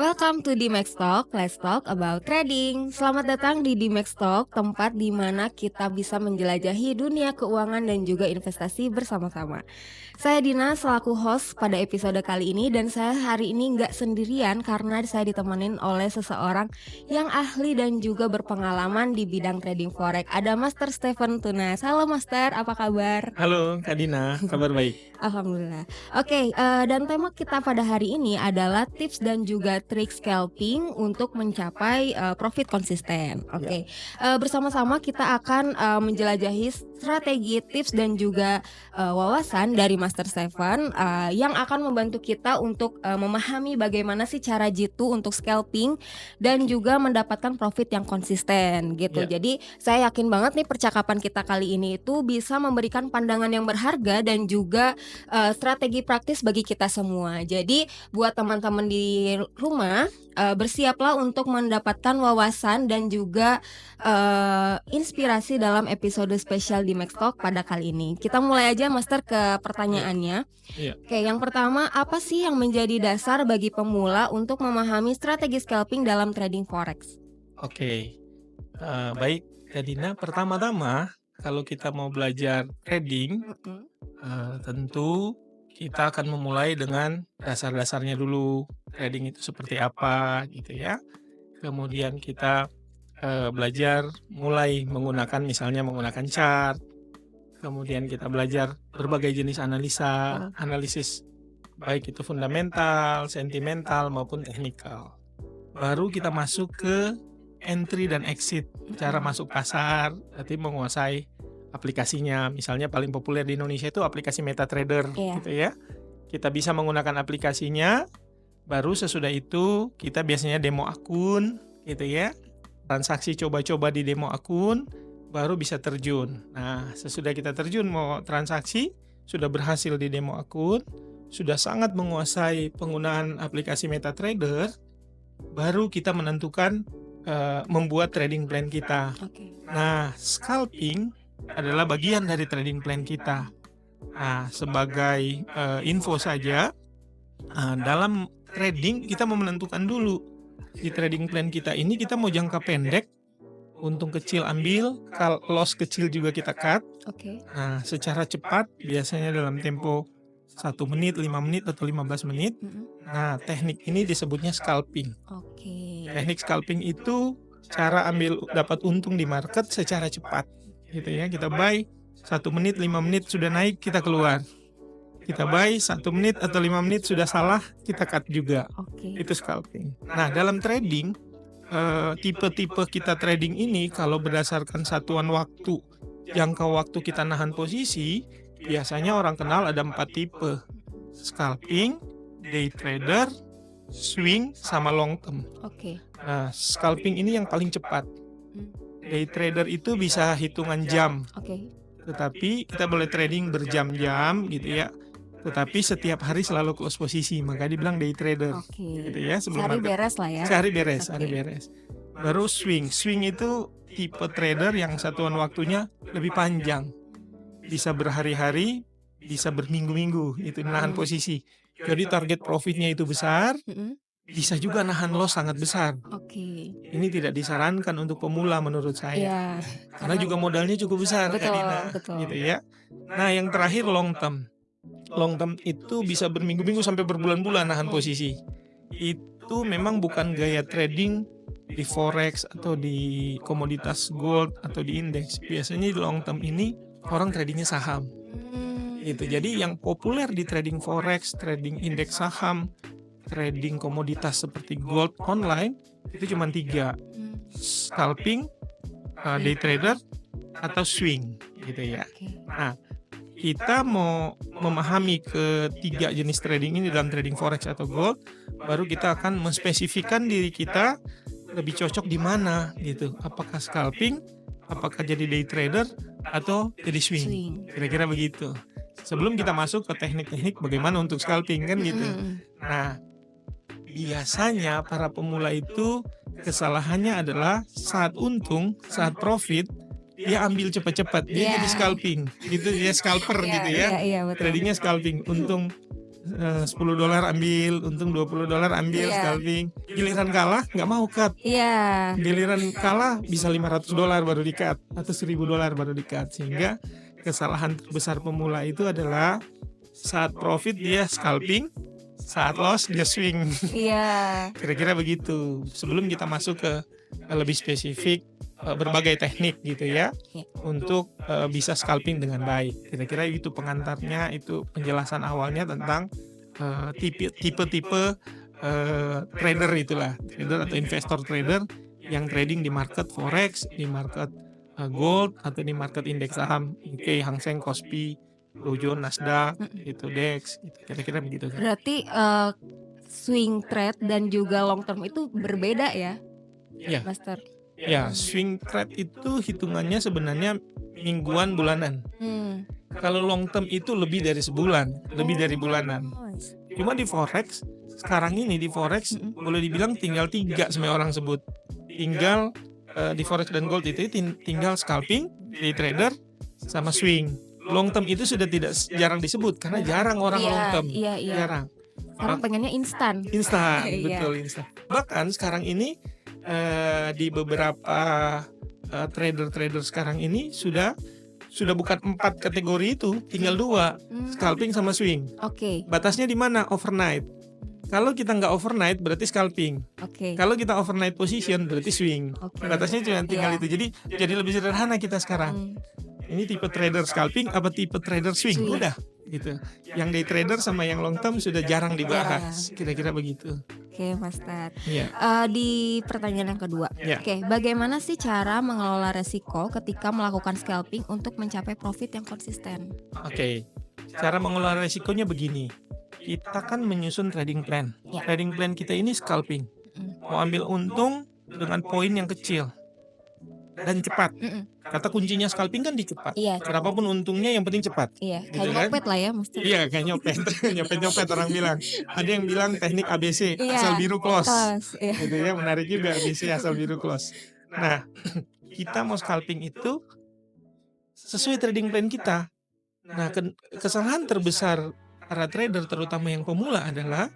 Welcome to Dimex Talk, let's talk about trading. Selamat datang di Dimex Talk, tempat di mana kita bisa menjelajahi dunia keuangan dan juga investasi bersama-sama. Saya Dina selaku host pada episode kali ini, dan saya hari ini nggak sendirian karena saya ditemenin oleh seseorang yang ahli dan juga berpengalaman di bidang trading forex. Ada Master Stephen Tunas. Halo Master, apa kabar? Halo Kak Dina, kabar baik. Alhamdulillah. Oke, dan tema kita pada hari ini adalah tips dan juga trik scalping untuk mencapai profit konsisten. Oke, bersama-sama kita akan menjelajahi strategi, tips dan juga wawasan dari Master Stephen yang akan membantu kita untuk memahami bagaimana sih cara jitu untuk scalping dan juga mendapatkan profit yang konsisten gitu. Jadi saya yakin banget nih percakapan kita kali ini itu bisa memberikan pandangan yang berharga dan juga strategi praktis bagi kita semua. Jadi buat teman-teman di rumah, bersiaplah untuk mendapatkan wawasan dan juga inspirasi dalam episode spesial di Max Talk pada kali ini. Kita mulai aja Master ke pertanyaannya. Oke, yang pertama, apa sih yang menjadi dasar bagi pemula untuk memahami strategi scalping dalam trading forex? Oke, baik Kak Dina. Pertama-tama kalau kita mau belajar trading, tentu kita akan memulai dengan dasar-dasarnya dulu. Trading itu seperti apa gitu ya. Kemudian kita belajar mulai menggunakan menggunakan chart. Kemudian kita belajar berbagai jenis analisis baik itu fundamental, sentimental maupun teknikal. Baru kita masuk ke entry dan exit, cara masuk pasar, berarti menguasai aplikasinya. Misalnya paling populer di Indonesia itu aplikasi MetaTrader gitu ya. Kita bisa menggunakan aplikasinya, baru sesudah itu kita biasanya demo akun gitu ya. Transaksi coba-coba di demo akun, baru bisa terjun. Nah, sesudah kita terjun mau transaksi, sudah berhasil di demo akun, sudah sangat menguasai penggunaan aplikasi MetaTrader, baru kita menentukan membuat trading plan kita. Nah, scalping adalah bagian dari trading plan kita. Nah, sebagai info saja, dalam trading kita mau menentukan dulu di trading plan kita ini kita mau jangka pendek, untung kecil ambil, loss kecil juga kita cut. Nah, secara cepat biasanya dalam tempo 1 menit, 5 menit atau 15 menit. Nah, teknik ini disebutnya scalping. Teknik scalping itu cara ambil dapat untung di market secara cepat gitu ya. Kita buy 1 menit, 5 menit sudah naik, kita keluar. Kita buy 1 menit atau 5 menit sudah salah, kita cut juga. Itu scalping. Nah, dalam trading, tipe-tipe kita trading ini kalau berdasarkan satuan waktu, jangka waktu kita nahan posisi, biasanya orang kenal ada 4 tipe. Scalping, day trader, swing, sama long term. Nah, scalping ini yang paling cepat. Day trader itu bisa hitungan jam. Tetapi kita boleh trading berjam-jam gitu ya. Tetapi setiap hari selalu close posisi, maka dibilang day trader. Gitu ya, sebelum sehari beres lah ya. Sehari beres. Baru swing. Swing itu tipe trader yang satuan waktunya lebih panjang. Bisa berhari-hari, bisa berminggu-minggu, itu nahan posisi. Jadi target profitnya itu besar, bisa juga nahan loss sangat besar. Ini tidak disarankan untuk pemula menurut saya. Karena juga modalnya cukup besar, Betul. gitu ya. Nah, yang terakhir long term. Long term itu bisa berminggu-minggu sampai berbulan-bulan nahan posisi. Itu memang bukan gaya trading di forex atau di komoditas gold atau di indeks. Biasanya di long term ini orang tradingnya saham. Gitu. Jadi yang populer di trading forex, trading indeks saham, trading komoditas seperti gold online itu cuma 3. Scalping, day trader, atau swing gitu ya. Nah, kita mau memahami ketiga jenis trading ini dalam trading forex atau gold, baru kita akan menspesifikkan diri kita lebih cocok di mana gitu. Apakah scalping, apakah jadi day trader, atau jadi swing. Kira-kira begitu. Sebelum kita masuk ke teknik-teknik bagaimana untuk scalping kan gitu. Nah, biasanya para pemula itu kesalahannya adalah saat untung, saat profit, dia ambil cepat-cepat, dia jadi scalping, gitu, dia scalper gitu ya. Tradingnya scalping, untung $10 ambil, untung $20 ambil Iya. scalping. Giliran kalah nggak mau cut. Iya. Giliran kalah bisa $500 baru di-cut atau $1000 baru di-cut. Sehingga kesalahan terbesar pemula itu adalah saat profit dia scalping, saat loss dia swing. Iya. Kira-kira begitu. Sebelum kita masuk ke lebih spesifik berbagai teknik gitu ya, Iya. untuk bisa scalping dengan baik. Kira-kira itu pengantarnya, itu penjelasan awalnya tentang tipe-tipe trader itulah, trader atau investor trader yang trading di market forex, di market gold atau di market indeks saham, Nikkei, Hang Seng, Kospi, Dow Jones, Nasdaq, itu DAX, gitu. Kira-kira begitu kan. Berarti swing trade dan juga long term itu berbeda ya, Iya. Master? Ya, swing trade itu hitungannya sebenarnya mingguan, bulanan. Kalau long term itu lebih dari sebulan, lebih dari bulanan. Cuma di forex sekarang ini, di forex boleh dibilang tinggal 3 semua orang sebut. Tinggal di forex dan gold itu tinggal scalping, day trader, sama swing. Long term itu sudah jarang disebut karena jarang orang Iya, long term. iya. Jarang. Sekarang pengennya instan. Instan, Iya. betul instan. Bahkan sekarang ini di beberapa trader-trader sekarang ini sudah bukan 4 kategori itu, tinggal 2, scalping sama swing. Oke. Batasnya di mana? Overnight. Kalau kita nggak overnight berarti scalping. Oke. Kalau kita overnight position berarti swing. Oke. Batasnya cuma tinggal Iya. itu. Jadi lebih sederhana kita sekarang. Ini tipe trader scalping apa tipe trader swing? Swing. Udah gitu. Yang day trader sama yang long term sudah jarang dibahas. Kira-kira begitu. Oke, Master. Iya. Di pertanyaan yang kedua, Ya. oke, bagaimana sih cara mengelola resiko ketika melakukan scalping untuk mencapai profit yang konsisten? Oke. Cara mengelola resikonya begini. Kita kan menyusun trading plan. Ya. Trading plan kita ini scalping. Mau ambil untung dengan poin yang kecil dan cepat. Kata kuncinya scalping kan di cepat. Iya. Berapapun untungnya yang penting cepat. Iya, Gitu kayak kan? nyopet lah ya, Master. Iya, kayak nyopet. Nyopet orang bilang. Ada yang bilang teknik ABC, Iya. asal biru close. Iya. Gitu ya, menarik juga ABC asal biru close. Nah, kita mau scalping itu sesuai trading plan kita. Nah, kesalahan terbesar para trader terutama yang pemula adalah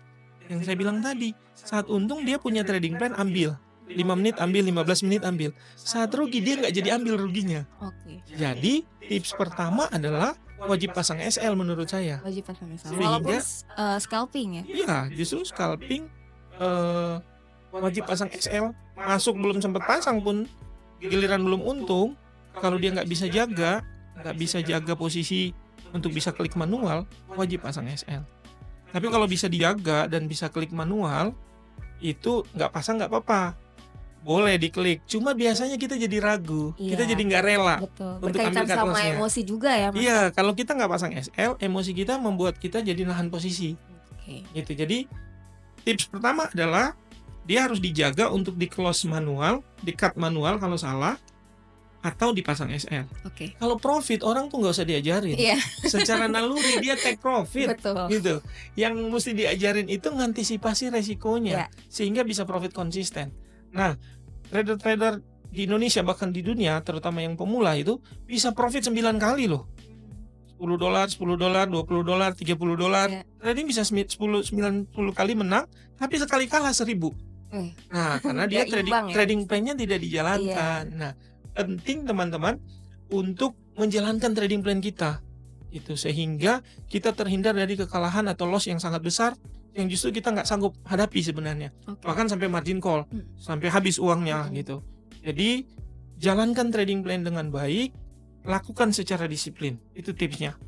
yang saya bilang tadi, saat untung dia punya trading plan ambil 5 menit ambil, 15 menit ambil. Saat rugi dia nggak jadi ambil ruginya. Oke. Jadi tips pertama adalah wajib pasang SL menurut saya. Wajib pasang SL. Sehingga- Walaupun scalping ya. Iya, justru scalping wajib pasang SL. Masuk belum sempat pasang pun giliran belum untung, kalau dia nggak bisa jaga posisi untuk bisa klik manual, wajib pasang SL. Tapi kalau bisa dijaga dan bisa klik manual, itu nggak pasang nggak apa-apa, boleh diklik. Cuma biasanya kita jadi ragu, Iya. kita jadi nggak rela. Betul. Untuk Berkaitan ambil cut sama loss-nya. emosi juga ya, Mas. Iya, kalau kita nggak pasang SL, emosi kita membuat kita jadi nahan posisi. Oke. Gitu. Jadi tips pertama adalah dia harus dijaga untuk di close manual, di cut manual kalau salah, atau dipasang SL. Oke. Kalau profit orang tuh nggak usah diajarin. Iya, Secara naluri dia take profit. betul. Gitu. Yang mesti diajarin itu ngantisipasi resikonya Iya. sehingga bisa profit konsisten. Nah, trader-trader di Indonesia bahkan di dunia terutama yang pemula itu bisa profit 9 kali loh. $10, $10, $20, $30. Iya. Trading bisa 90 kali menang, tapi sekali kalah 1000. Nah, karena dia Nggak imbang ya? trading plan-nya tidak dijalankan. Nah, penting teman-teman untuk menjalankan trading plan kita. Itu sehingga kita terhindar dari kekalahan atau loss yang sangat besar yang justru kita nggak sanggup hadapi sebenarnya. Oke. Bahkan sampai margin call, sampai habis uangnya gitu. Jadi jalankan trading plan dengan baik, lakukan secara disiplin. Itu tipsnya.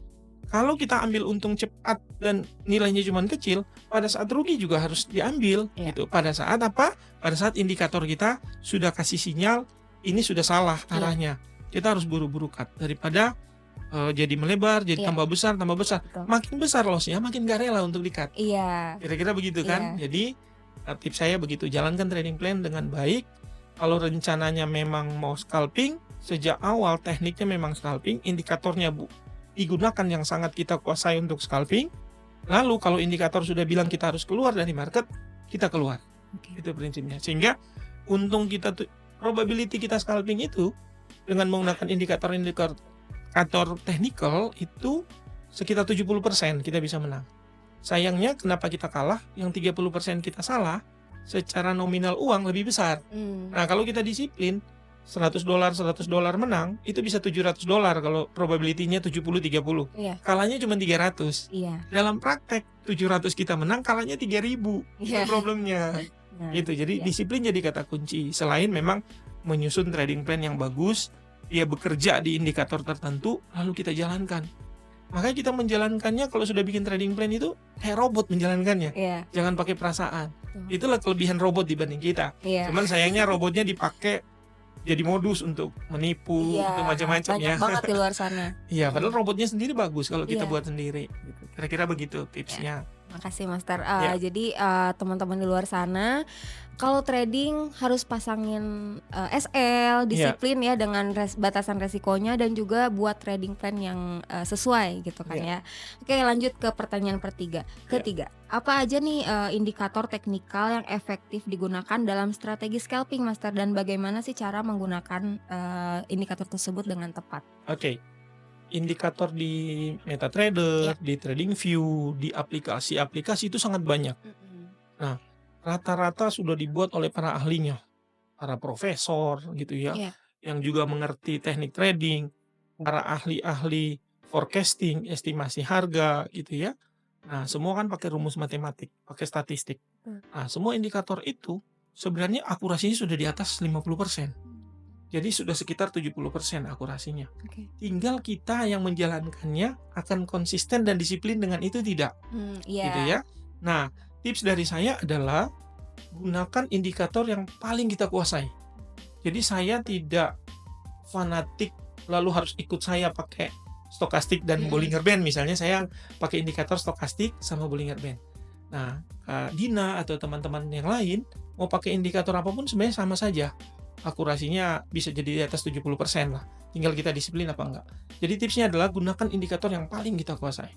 Kalau kita ambil untung cepat dan nilainya cuma kecil, pada saat rugi juga harus diambil. Iya. Gitu. Pada saat apa? Pada saat indikator kita sudah kasih sinyal ini sudah salah arahnya. Kita harus buru-buru cut daripada jadi melebar, jadi Iya. tambah besar. Betul. Makin besar lossnya, makin gak rela untuk di-cut. Iya. Kira-kira begitu kan? Iya. Jadi tips saya begitu, jalankan trading plan dengan baik. Kalau rencananya memang mau scalping, sejak awal tekniknya memang scalping, indikatornya digunakan yang sangat kita kuasai untuk scalping. Lalu kalau indikator sudah bilang kita harus keluar dari market, kita keluar. Oke. Itu prinsipnya. Sehingga untung kita tuh, probability kita scalping itu dengan menggunakan indikator technical itu sekitar 70% kita bisa menang. Sayangnya kenapa kita kalah? Yang 30% kita salah, secara nominal uang lebih besar. Nah, kalau kita disiplin, $100 menang, itu bisa $700 kalau probability-nya 70-30. Iya. Kalahnya cuma 300. Iya. Dalam praktek 700 kita menang, kalahnya 3.000. Itu Iya. problemnya. Nah, Gitu. Jadi iya. disiplin jadi kata kunci. Selain memang menyusun trading plan yang bagus, dia bekerja di indikator tertentu, lalu kita jalankan. Makanya kita menjalankannya kalau sudah bikin trading plan itu kayak robot menjalankannya. Iya. Jangan pakai perasaan. Betul. Itulah kelebihan robot dibanding kita. Iya. Cuman sayangnya robotnya dipakai jadi modus untuk menipu, Iya, untuk macam-macam ya. banyak banget di luar sana. Iya, padahal robotnya sendiri bagus kalau kita Iya. buat sendiri. Gitu. Kira-kira begitu tipsnya. Makasih Master. Ya. Jadi teman-teman di luar sana, kalau trading harus pasangin SL, disiplin ya dengan batasan resikonya dan juga buat trading plan yang sesuai gitu kan ya. Oke, lanjut ke pertanyaan ketiga. Apa aja nih indikator teknikal yang efektif digunakan dalam strategi scalping, Master, dan bagaimana sih cara menggunakan indikator tersebut dengan tepat? Oke. Indikator di MetaTrader, di TradingView, di aplikasi-aplikasi itu sangat banyak. Nah, rata-rata sudah dibuat oleh para ahlinya, para profesor gitu ya, Iya. yang juga mengerti teknik trading, para ahli-ahli forecasting, estimasi harga gitu ya. Nah, semua kan pakai rumus matematik, pakai statistik. Nah, semua indikator itu sebenarnya akurasinya sudah di atas 50%. Jadi sudah sekitar 70% akurasinya. Oke. Tinggal kita yang menjalankannya akan konsisten dan disiplin dengan itu tidak. Iya. Gitu ya. Nah, tips dari saya adalah gunakan indikator yang paling kita kuasai. Jadi saya tidak fanatik lalu harus ikut saya pakai stokastik dan Bollinger Band. Misalnya saya pakai indikator stokastik sama Bollinger Band. Nah, Kak Dina atau teman-teman yang lain mau pakai indikator apapun sebenarnya sama saja. Akurasinya bisa jadi di atas 70% lah. Tinggal kita disiplin apa enggak. Jadi tipsnya adalah gunakan indikator yang paling kita kuasai.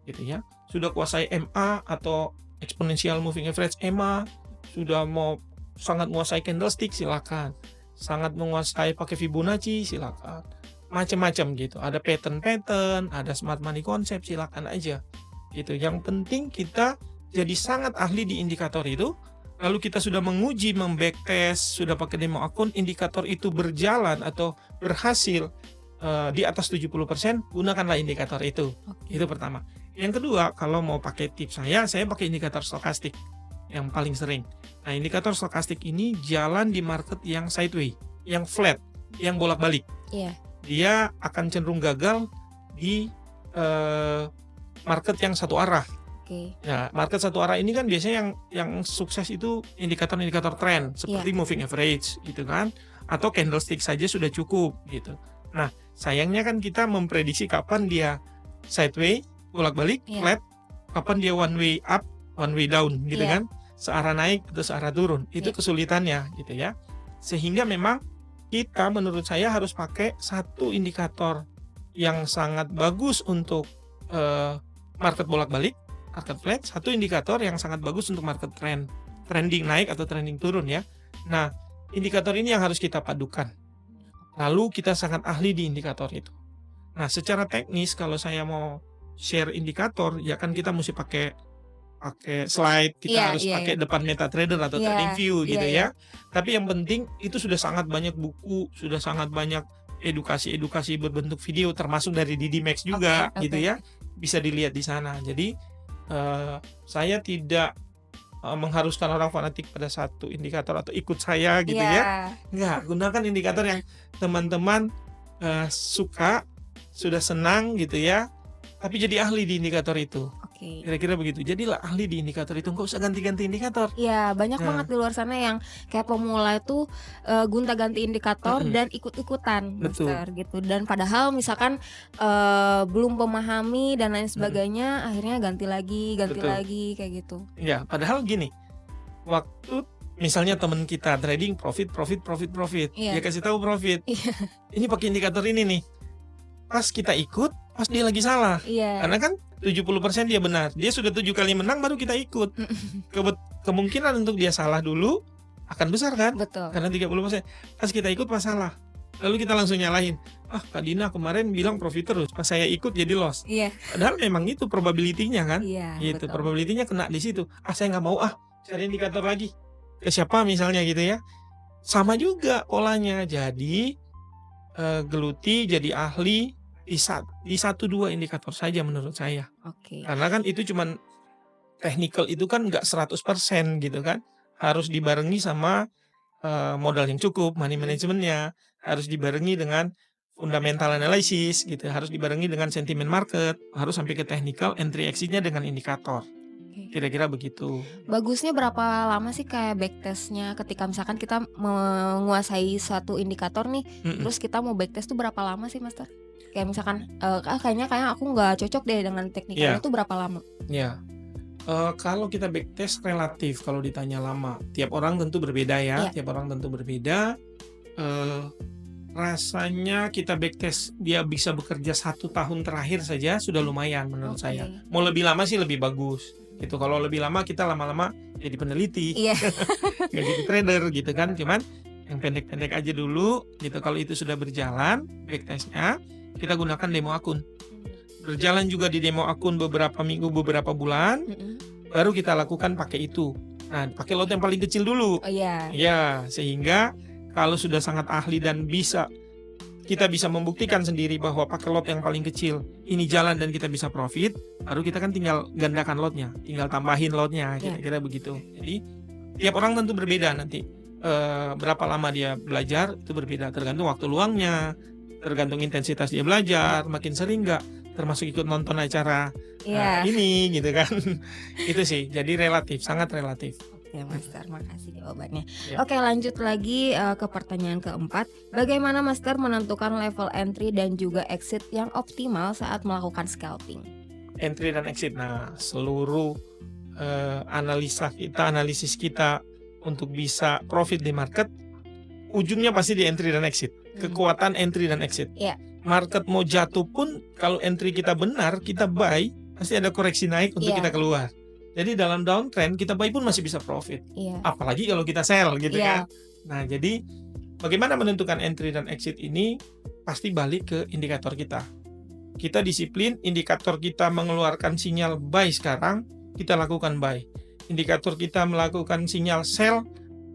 Gitu ya. Sudah kuasai MA atau exponential moving average EMA, sudah mau sangat menguasai candlestick silakan. Sangat menguasai pakai Fibonacci silakan. Macam-macam gitu. Ada pattern, ada smart money concept silakan aja. Gitu. Yang penting kita jadi sangat ahli di indikator itu. Lalu kita sudah menguji, membacktest, sudah pakai demo akun, indikator itu berjalan atau berhasil di atas 70%, gunakanlah indikator itu. Itu pertama. Yang kedua, kalau mau pakai tips saya pakai indikator stokastik yang paling sering. Nah, indikator stokastik ini jalan di market yang sideways, yang flat, yang bolak-balik. Iya. Dia akan cenderung gagal di market yang satu arah. Oke. Ya, market satu arah ini kan biasanya yang sukses itu indikator-indikator tren seperti moving average gitu kan, atau candlestick saja sudah cukup gitu. Nah, sayangnya kan kita memprediksi kapan dia sideways, bolak-balik, flat, kapan dia one way up, one way down gitu kan, searah naik atau searah turun. Itu kesulitannya gitu ya. Sehingga memang kita menurut saya harus pakai satu indikator yang sangat bagus untuk market bolak-balik, market flat, satu indikator yang sangat bagus untuk market trending naik atau trending turun ya. Nah, indikator ini yang harus kita padukan. Lalu kita sangat ahli di indikator itu. Nah, secara teknis kalau saya mau share indikator, ya kan kita mesti pakai slide, kita harus pakai depan MetaTrader atau TradingView gitu ya. Tapi yang penting itu sudah sangat banyak buku, sudah sangat banyak edukasi berbentuk video, termasuk dari Didi Max juga gitu ya. Bisa dilihat di sana. Jadi saya tidak mengharuskan orang fanatik pada satu indikator atau ikut saya gitu ya. Enggak, gunakan indikator yang teman-teman suka, sudah senang gitu ya, tapi jadi ahli di indikator itu. Kira-kira begitu. Jadilah ahli di indikator itu, nggak usah ganti-ganti indikator. Iya, banyak banget di luar sana yang kayak pemula itu gonta-ganti indikator dan ikut-ikutan, Master gitu. Dan padahal misalkan belum memahami dan lain sebagainya, akhirnya ganti lagi kayak gitu. Ya, padahal gini, waktu misalnya teman kita trading profit, dia kasih tahu profit. Ini pakai indikator ini nih. Pas kita ikut, pas dia lagi salah. Karena kan 70% dia benar. Dia sudah 7 kali menang baru kita ikut. Kemungkinan untuk dia salah dulu akan besar kan? Betul. Karena 30%. Pas kita ikut pas salah. lalu kita langsung nyalahin, Kak Dina kemarin bilang profit terus, pas saya ikut jadi loss. Iya. Padahal memang itu probability-nya kan, Iya, gitu. betul. Probability-nya kena di situ. Saya nggak mau cari indikator lagi. Ke siapa misalnya gitu ya. Sama juga polanya. Jadi geluti jadi ahli di 1-2 indikator saja menurut saya. Oke. Karena kan itu cuman technical itu kan nggak 100% gitu kan. Harus dibarengi sama modal yang cukup, money management-nya, harus dibarengi dengan fundamental analysis gitu, harus dibarengi dengan sentimen market, harus sampai ke technical, entry exit-nya dengan indikator. Oke. Kira-kira begitu. Bagusnya berapa lama sih kayak backtest-nya ketika misalkan kita menguasai satu indikator nih, terus kita mau backtest tuh berapa lama sih, Master? Kayak misalkan kayaknya aku nggak cocok deh dengan teknikalnya tuh berapa lama? Ya. Kalau kita backtest relatif, kalau ditanya lama, tiap orang tentu berbeda ya. Tiap orang tentu berbeda. Rasanya kita backtest dia bisa bekerja 1 tahun terakhir saja sudah lumayan menurut saya. Mau lebih lama sih lebih bagus. Gitu. Kalau lebih lama kita lama-lama jadi peneliti, nggak jadi trader gitu kan. Cuman yang pendek-pendek aja dulu. Gitu. Kalau itu sudah berjalan backtestnya, kita gunakan demo akun. Berjalan juga di demo akun beberapa minggu, beberapa bulan, baru kita lakukan pakai itu. Nah, pakai lot yang paling kecil dulu. Ya, sehingga kalau sudah sangat ahli dan kita bisa membuktikan sendiri bahwa pakai lot yang paling kecil ini jalan dan kita bisa profit, baru kita kan tinggal gandakan lotnya, tinggal tambahin lotnya, kira-kira begitu. Jadi tiap orang tentu berbeda nanti. Berapa lama dia belajar itu berbeda, tergantung waktu luangnya, tergantung intensitas dia belajar, makin sering nggak, termasuk ikut nonton acara ini gitu kan. Itu sih, jadi relatif, sangat relatif. Oke, Master, makasih jawabannya. Oke, lanjut lagi ke pertanyaan keempat. Bagaimana Master menentukan level entry dan juga exit yang optimal saat melakukan scalping? Entry dan exit, nah seluruh analisis kita untuk bisa profit di market, ujungnya pasti di entry dan exit. Kekuatan entry dan exit. Market mau jatuh pun kalau entry kita benar, kita buy, pasti ada koreksi naik untuk kita keluar. Jadi dalam downtrend kita buy pun masih bisa profit. Apalagi kalau kita sell gitu kan. Nah, jadi bagaimana menentukan entry dan exit ini pasti balik ke indikator kita. Kita disiplin, indikator kita mengeluarkan sinyal buy sekarang, kita lakukan buy. Indikator kita melakukan sinyal sell,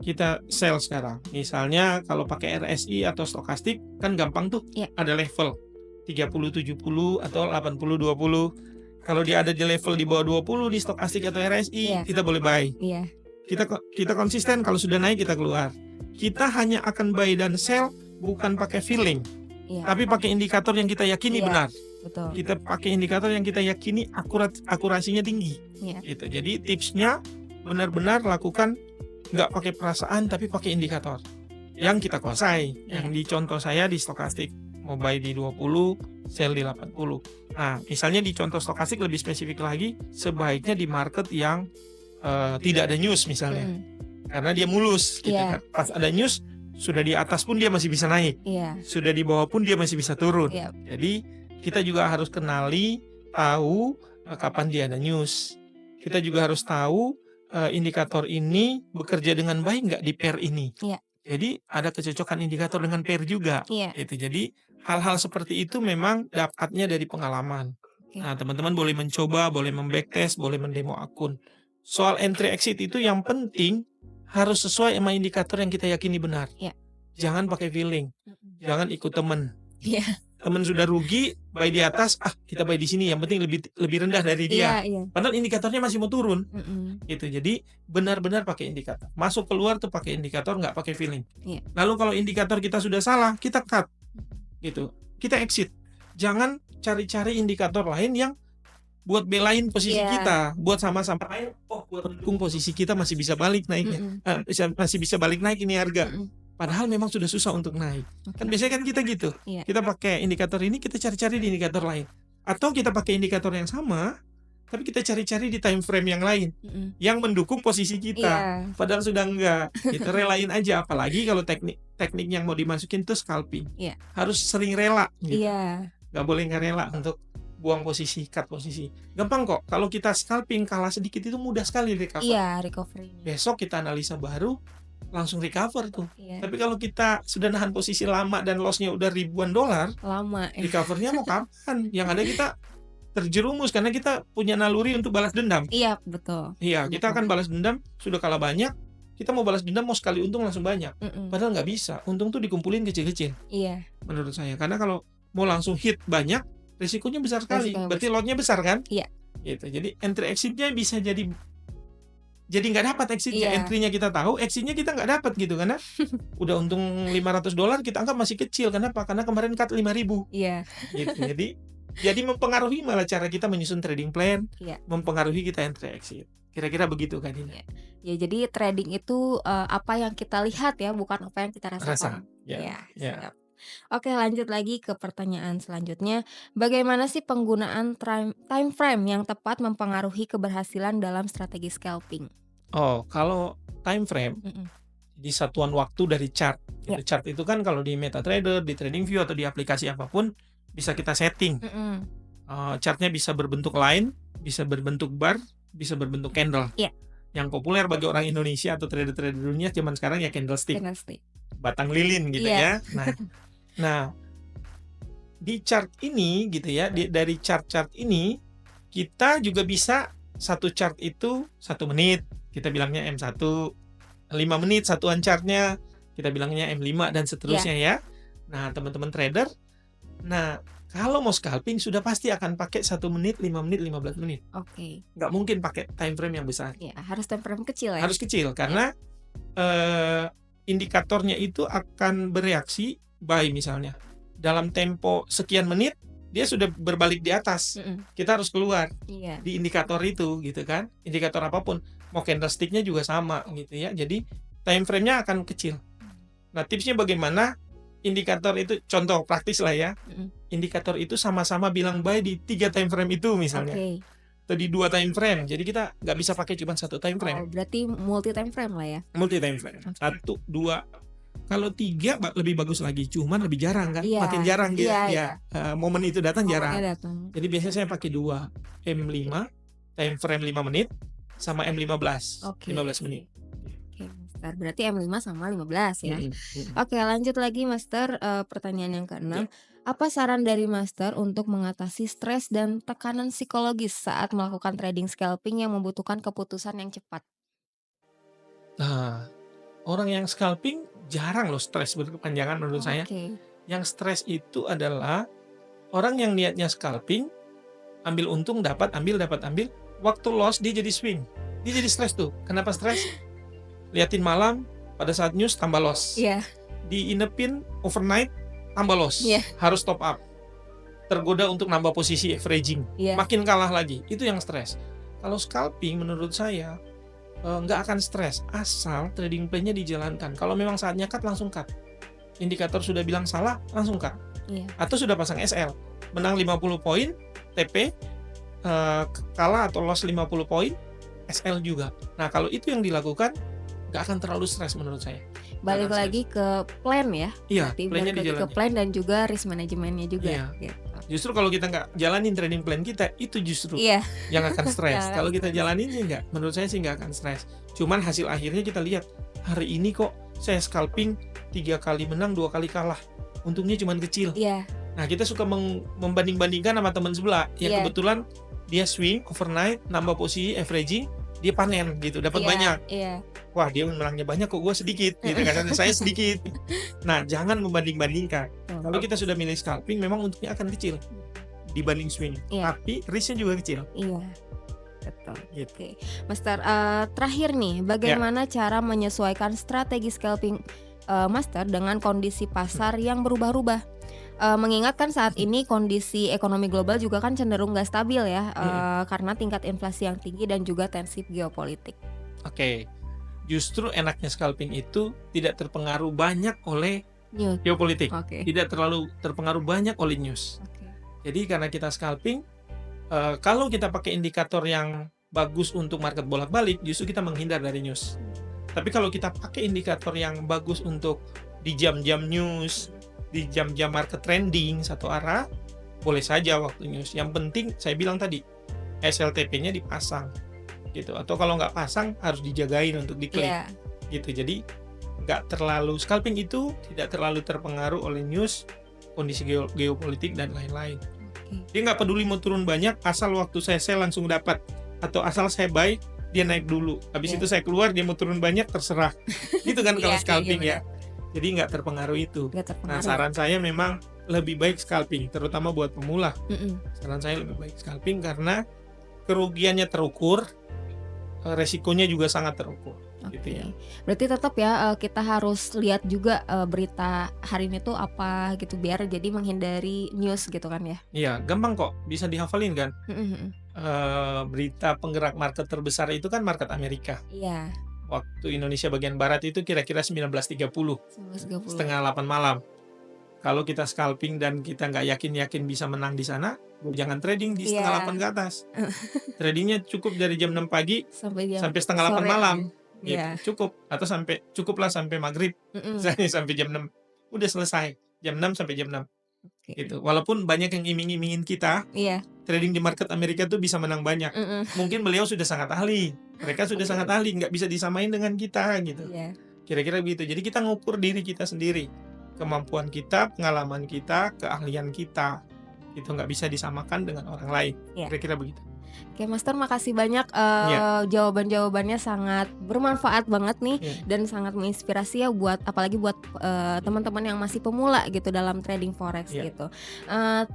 kita sell sekarang. Misalnya kalau pakai RSI atau stokastik kan gampang tuh, ada level 30-70 atau 80-20. Kalau dia ada di level di bawah 20 di stokastik atau RSI, kita boleh buy. Kita konsisten, kalau sudah naik kita keluar. Kita hanya akan buy dan sell bukan pakai feeling, tapi pakai indikator yang kita yakini benar. Betul. Kita pakai indikator yang kita yakini akurasinya tinggi. Gitu. Jadi tipsnya benar-benar lakukan nggak pakai perasaan tapi pakai indikator yang kita kuasai. Yang di contoh saya di stokastik, mau buy di 20, sell di 80. Nah, misalnya di contoh stokastik lebih spesifik lagi, sebaiknya di market yang tidak ada news misalnya. Karena dia mulus gitu kan. Pas ada news, sudah di atas pun dia masih bisa naik. Sudah di bawah pun dia masih bisa turun. Jadi kita juga harus tahu kapan dia ada news. Kita juga harus tahu indikator ini bekerja dengan baik nggak di pair ini. Jadi ada kecocokan indikator dengan pair juga. Itu jadi hal-hal seperti itu memang dapatnya dari pengalaman. Nah, teman-teman boleh mencoba, boleh membacktest, boleh mendemo akun. Soal entry exit itu yang penting harus sesuai sama indikator yang kita yakini benar. Jangan pakai feeling, jangan ikut teman. Teman sudah rugi, buy di atas, kita buy di sini, yang penting lebih rendah dari dia. Padahal indikatornya masih mau turun. Gitu. Jadi benar-benar pakai indikator. Masuk keluar tuh pakai indikator, nggak pakai feeling. Lalu kalau indikator kita sudah salah, kita cut. Gitu. Kita exit. Jangan cari-cari indikator lain yang buat belain posisi kita, buat sama-sama lain, buat mendukung posisi kita masih bisa balik naiknya. Masih bisa balik naik ini harga. Padahal memang sudah susah untuk naik. Kan biasanya kan kita gitu. Kita pakai indikator ini, kita cari-cari di indikator lain. Atau kita pakai indikator yang sama, tapi kita cari-cari di time frame yang lain yang mendukung posisi kita. Padahal sudah enggak. Kita relain aja. Apalagi kalau teknik yang mau dimasukin tuh scalping. Harus sering rela gitu. Gak boleh nggak rela untuk buang posisi, cut posisi. Gampang kok. Kalau kita scalping kalah sedikit itu mudah sekali recover. Recovery. Besok kita analisa baru, langsung recover tuh. Iya. Tapi kalau kita sudah nahan posisi lama dan loss-nya udah ribuan dolar, Lama. recover-nya mau kapan? Yang ada kita terjerumus karena kita punya naluri untuk balas dendam. Iya, betul. Iya, kita akan balas dendam, sudah kalah banyak, kita mau balas dendam mau sekali untung langsung banyak. Padahal nggak bisa. Untung tuh dikumpulin kecil-kecil Iya. menurut saya. Karena kalau mau langsung hit banyak, risikonya besar sekali. Risikonya Berarti lot-nya besar kan? Iya. Gitu. Jadi entry exit-nya bisa jadi nggak dapat exit-nya. Iya. Entry-nya kita tahu, exit-nya kita nggak dapat gitu karena udah untung $500 kita anggap masih kecil. Kenapa? Karena kemarin cut 5.000. Iya. Gitu. Jadi mempengaruhi malah cara kita menyusun trading plan, Iya. mempengaruhi kita entry exit. Kira-kira begitu kan ini. Ya, jadi trading itu apa yang kita lihat ya, bukan apa yang kita rasakan. Ya. Siap. Oke, lanjut lagi ke pertanyaan selanjutnya. Bagaimana sih penggunaan time frame yang tepat mempengaruhi keberhasilan dalam strategi scalping? Oh, kalau time frame di satuan waktu dari chart. Gitu. Chart itu kan kalau di MetaTrader, di TradingView atau di aplikasi apapun bisa kita setting. Chartnya bisa berbentuk line, bisa berbentuk bar, bisa berbentuk candle. Iya. Yang populer bagi orang Indonesia atau trader-trader dunia zaman sekarang ya candlestick. Batang lilin gitu ya. Nah, di chart ini gitu ya, dari chart-chart ini kita juga bisa satu chart itu 1 menit, kita bilangnya M1, 5 menit satuan chartnya, kita bilangnya M5 dan seterusnya ya. Nah, teman-teman trader, kalau mau scalping sudah pasti akan pakai 1 menit, 5 menit, 15 menit. Oke. Nggak mungkin pakai time frame yang besar. Ya, harus time frame kecil ya. Harus kecil karena indikatornya itu akan bereaksi buy misalnya. Dalam tempo sekian menit dia sudah berbalik di atas. Kita harus keluar di indikator itu gitu kan. Indikator apapun, mau candlestick-nya juga sama gitu ya. Jadi time frame-nya akan kecil. Nah, tipsnya bagaimana? Indikator itu contoh praktis lah ya. Indikator itu sama-sama bilang buy di 3 time frame itu misalnya. Atau di 2 time frame. Jadi kita nggak bisa pakai cuma 1 time frame. Berarti multi time frame lah ya. Multi time frame. 1, 2. Kalau 3 lebih bagus lagi, cuman lebih jarang kan, makin jarang gitu ya. Momen itu datang jarang. Jadi biasanya saya pakai 2 M5 time frame 5 menit sama M15 15 menit. Oke, Master. Berarti M5 sama 15 ya. Oke, lanjut lagi Master, pertanyaan yang ke-6. Apa saran dari Master untuk mengatasi stres dan tekanan psikologis saat melakukan trading scalping yang membutuhkan keputusan yang cepat? Nah, orang yang scalping jarang loh stres berkepanjangan menurut saya. Yang stres itu adalah orang yang niatnya scalping, ambil untung dapat, ambil. Waktu loss dia jadi swing. Dia jadi stres tuh. Kenapa stres? Liatin malam, pada saat news tambah loss. Diinepin overnight tambah loss. Harus top up. Tergoda untuk nambah posisi averaging. Makin kalah lagi. Itu yang stres. Kalau scalping menurut saya nggak akan stres asal trading plan-nya dijalankan. Kalau memang saatnya cut langsung cut. Indikator sudah bilang salah langsung cut. Atau sudah pasang SL, menang 50 poin TP, kalah atau loss 50 poin SL juga. Nah, kalau itu yang dilakukan nggak akan terlalu stres menurut saya. Balik lagi ke plan ya. Iya, plan-nya dijalankan. Ke plan dan juga risk manajemennya juga. Justru kalau kita nggak jalanin trading plan kita, itu justru yang akan stres. Kalau kita jalanin sih nggak, menurut saya sih nggak akan stres. Cuman hasil akhirnya kita lihat, hari ini kok saya scalping 3 kali menang, 2 kali kalah. Untungnya cuma kecil. Nah, kita suka membanding-bandingkan sama teman sebelah yang kebetulan dia swing overnight, nambah posisi averaging, dia panen gitu, dapat banyak. Wah, dia menangnya banyak kok gue sedikit gitu kan, saya sedikit. Nah, jangan membanding-bandingkan. Kalau kita sudah milih scalping memang untungnya akan kecil dibanding swing, tapi risknya juga kecil. Betul. Oke, Master, terakhir nih, bagaimana cara menyesuaikan strategi scalping Master dengan kondisi pasar yang berubah-ubah? Mengingat kan saat ini kondisi ekonomi global juga kan cenderung gak stabil ya, karena tingkat inflasi yang tinggi dan juga tensi geopolitik. Justru enaknya scalping itu tidak terpengaruh banyak oleh geopolitik, tidak terlalu terpengaruh banyak oleh news. Jadi karena kita scalping, kalau kita pakai indikator yang bagus untuk market bolak-balik, justru kita menghindar dari news. Tapi kalau kita pakai indikator yang bagus untuk di jam-jam news, di jam-jam market trending satu arah, boleh saja waktu news. Yang penting saya bilang tadi, SLTP-nya dipasang gitu. Atau kalau nggak pasang harus dijagain untuk diklik gitu. Jadi nggak terlalu scalping itu tidak terlalu terpengaruh oleh news, kondisi geopolitik dan lain-lain. Dia nggak peduli mau turun banyak, asal waktu saya sell langsung dapat, atau asal saya buy dia naik dulu, habis itu saya keluar dia mau turun banyak terserah. Gitu kan kalau scalping ya. Jadi nggak terpengaruh itu. Nah saran saya memang lebih baik scalping, terutama buat pemula. Saran saya lebih baik scalping karena kerugiannya terukur, resikonya juga sangat terukur. Gitu ya. Berarti tetap ya kita harus lihat juga berita hari ini tuh apa gitu biar jadi menghindari news gitu kan ya. Iya, gampang kok, bisa dihafalin kan. Berita penggerak market terbesar itu kan market Amerika. Iya. Waktu Indonesia bagian barat itu kira-kira 19.30, setengah 8 malam. Kalau kita scalping dan kita nggak yakin bisa menang di sana, jangan trading di setengah 8 ke atas. Tradingnya cukup dari jam 6 pagi sampai setengah 8 malam. Gitu. Cukuplah sampai maghrib. Sampai jam 6 udah selesai. Jam 6 sampai jam 6. Gitu. Walaupun banyak yang iming-imingin kita, trading di market Amerika tuh bisa menang banyak. Mungkin beliau sudah sangat ahli. Mereka sudah sangat ahli, nggak bisa disamain dengan kita gitu. Kira-kira begitu. Jadi kita ngukur diri kita sendiri, kemampuan kita, pengalaman kita, keahlian kita. Itu nggak bisa disamakan dengan orang lain. Kira-kira begitu. Oke Master, makasih banyak jawaban-jawabannya sangat bermanfaat banget nih dan sangat menginspirasi ya buat apalagi buat teman-teman yang masih pemula gitu dalam trading forex gitu.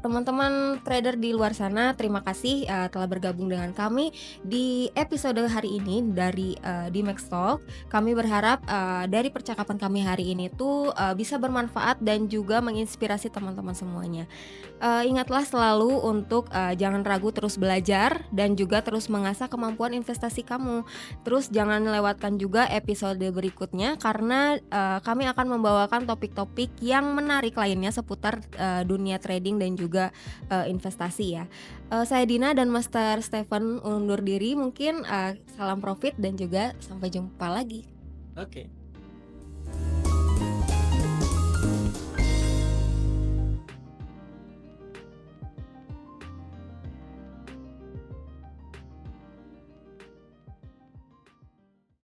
Teman-teman trader di luar sana, terima kasih telah bergabung dengan kami di episode hari ini dari Dimex Talk. Kami berharap dari percakapan kami hari ini tuh bisa bermanfaat dan juga menginspirasi teman-teman semuanya. Ingatlah selalu untuk jangan ragu terus belajar dan juga terus mengasah kemampuan investasi kamu. Terus jangan lewatkan juga episode berikutnya karena kami akan membawakan topik-topik yang menarik lainnya seputar dunia trading dan juga investasi ya. Saya Dina dan Master Stephen undur diri, mungkin salam profit dan juga sampai jumpa lagi. Oke.